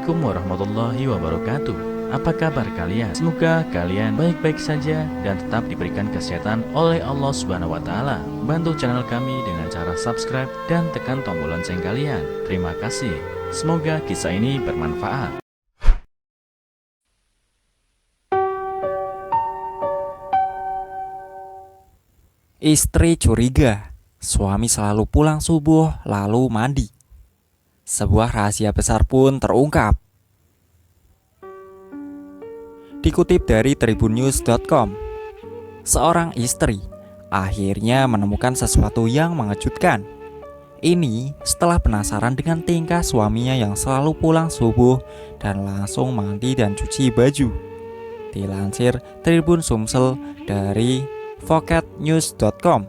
Assalamualaikum warahmatullahi wabarakatuh. Apa kabar kalian? Semoga kalian baik-baik saja dan tetap diberikan kesehatan oleh Allah Subhanahu wa taala. Bantu channel kami dengan cara subscribe dan tekan tombol lonceng kalian. Terima kasih. Semoga kisah ini bermanfaat. Istri curiga, suami selalu pulang subuh lalu mandi. Sebuah rahasia besar pun terungkap. Dikutip dari tribunnews.com, seorang istri akhirnya menemukan sesuatu yang mengejutkan. Ini setelah penasaran dengan tingkah suaminya yang selalu pulang subuh dan langsung mandi dan cuci baju. Dilansir Tribun Sumsel dari Voketnews.com,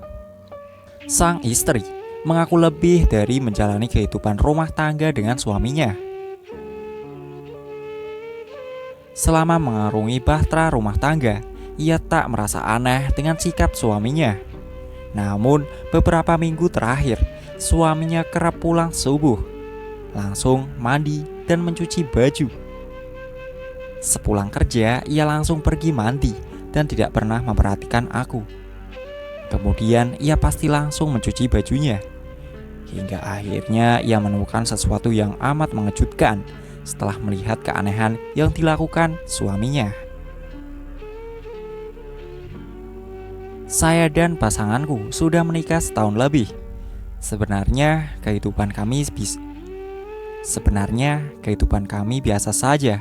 sang istri mengaku lebih dari menjalani kehidupan rumah tangga dengan suaminya. Selama mengarungi bahtera rumah tangga, ia tak merasa aneh dengan sikap suaminya. Namun beberapa minggu terakhir, suaminya kerap pulang subuh, langsung mandi dan mencuci baju. Sepulang kerja, ia langsung pergi mandi dan tidak pernah memperhatikan aku. Kemudian ia pasti langsung mencuci bajunya. Hingga akhirnya ia menemukan sesuatu yang amat mengejutkan setelah melihat keanehan yang dilakukan suaminya. Saya dan pasanganku sudah menikah setahun lebih. Sebenarnya kehidupan kami biasa saja.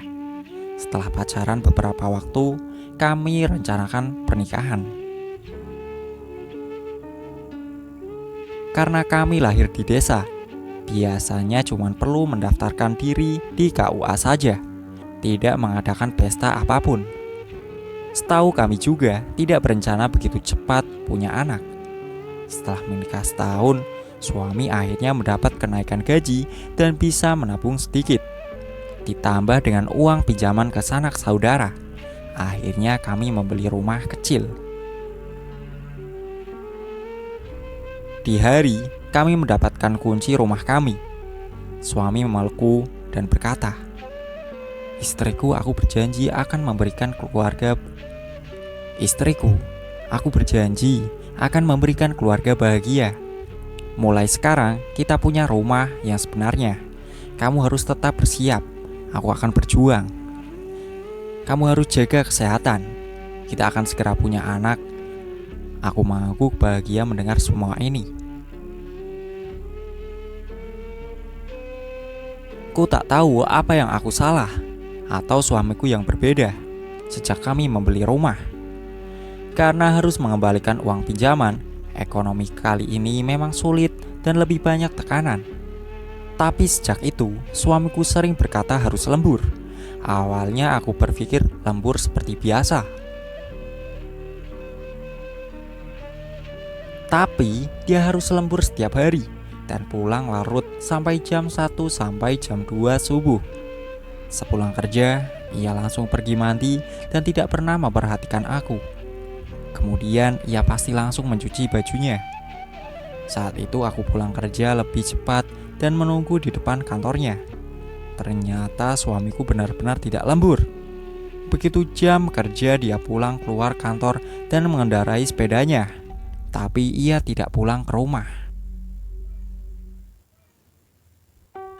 Setelah pacaran beberapa waktu, kami rencanakan pernikahan. Karena kami lahir di desa, biasanya cuma perlu mendaftarkan diri di KUA saja, tidak mengadakan pesta apapun. Setahu kami juga tidak berencana begitu cepat punya anak. Setelah menikah setahun, suami akhirnya mendapat kenaikan gaji dan bisa menabung sedikit. Ditambah dengan uang pinjaman ke sanak saudara, akhirnya kami membeli rumah kecil. Di hari kami mendapatkan kunci rumah kami, suami memelukku dan berkata, Istriku, aku berjanji akan memberikan keluarga bahagia. Mulai sekarang kita punya rumah yang sebenarnya. Kamu harus tetap bersiap. Aku akan berjuang. Kamu harus jaga kesehatan. Kita akan segera punya anak. Aku mengaku bahagia mendengar semua ini. Ku tak tahu apa yang aku salah atau suamiku yang berbeda sejak kami membeli rumah. Karena harus mengembalikan uang pinjaman, ekonomi kali ini memang sulit dan lebih banyak tekanan. Tapi sejak itu, suamiku sering berkata harus lembur. Awalnya aku berpikir lembur seperti biasa. Tapi dia harus lembur setiap hari dan pulang larut sampai jam 1 sampai jam 2 subuh. Sepulang kerja, ia langsung pergi mandi dan tidak pernah memperhatikan aku. Kemudian ia pasti langsung mencuci bajunya. Saat itu aku pulang kerja lebih cepat dan menunggu di depan kantornya. Ternyata suamiku benar-benar tidak lembur. Begitu jam kerja dia pulang keluar kantor dan mengendarai sepedanya. Tapi ia tidak pulang ke rumah.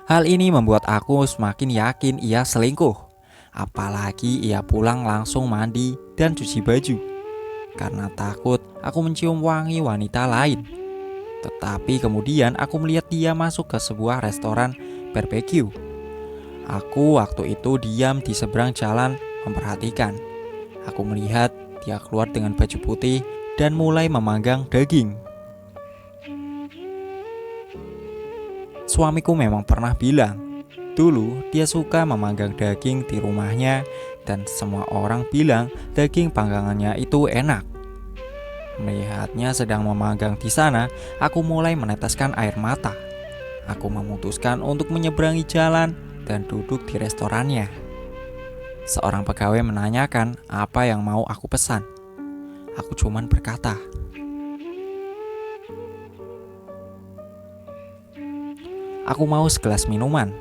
Hal ini membuat aku semakin yakin ia selingkuh. Apalagi ia pulang langsung mandi dan cuci baju. Karena takut aku mencium wangi wanita lain. Tetapi kemudian aku melihat dia masuk ke sebuah restoran barbecue. Aku waktu itu diam di seberang jalan memperhatikan. Aku melihat dia keluar dengan baju putih dan mulai memanggang daging. Suamiku memang pernah bilang, dulu dia suka memanggang daging di rumahnya dan semua orang bilang daging panggangannya itu enak. Melihatnya sedang memanggang di sana, aku mulai meneteskan air mata. Aku memutuskan untuk menyeberangi jalan dan duduk di restorannya. Seorang pegawai menanyakan apa yang mau aku pesan. Aku cuman berkata, "Aku mau segelas minuman."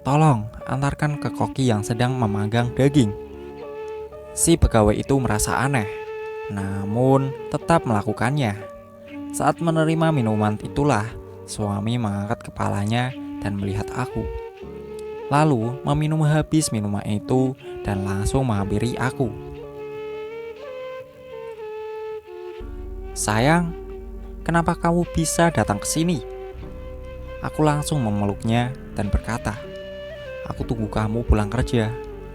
"Tolong antarkan ke koki yang sedang memanggang daging." Si pegawai itu merasa aneh, namun tetap melakukannya. Saat menerima minuman itulah suami mengangkat kepalanya dan melihat aku. Lalu meminum habis minuman itu dan langsung menghampiri aku. "Sayang, kenapa kamu bisa datang ke sini?" Aku langsung memeluknya dan berkata, "Aku tunggu kamu pulang kerja."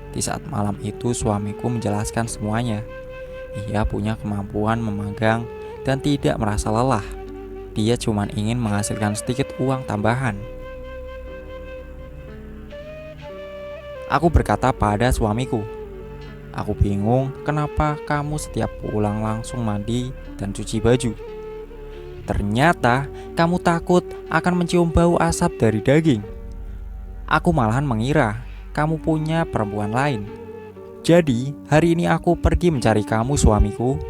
Di saat malam itu suamiku menjelaskan semuanya. Ia punya kemampuan memanggang dan tidak merasa lelah. Dia cuma ingin menghasilkan sedikit uang tambahan. Aku berkata pada suamiku, "Aku bingung kenapa kamu setiap pulang langsung mandi dan cuci baju. Ternyata kamu takut akan mencium bau asap dari daging. Aku malahan mengira kamu punya perempuan lain. Jadi hari ini aku pergi mencari kamu suamiku."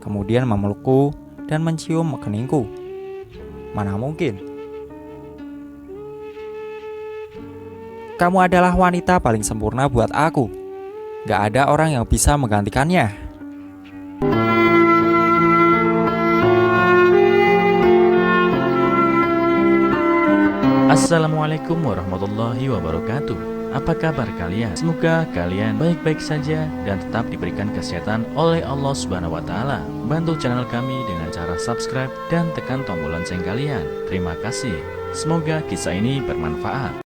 Kemudian memelukku dan mencium keningku. Mana mungkin. "Kamu adalah wanita paling sempurna buat aku. Gak ada orang yang bisa menggantikannya." Assalamualaikum warahmatullahi wabarakatuh. Apa kabar kalian? Semoga kalian baik-baik saja dan tetap diberikan kesehatan oleh Allah Subhanahu wa taala. Bantu channel kami dengan cara subscribe dan tekan tombol lonceng kalian. Terima kasih. Semoga kisah ini bermanfaat.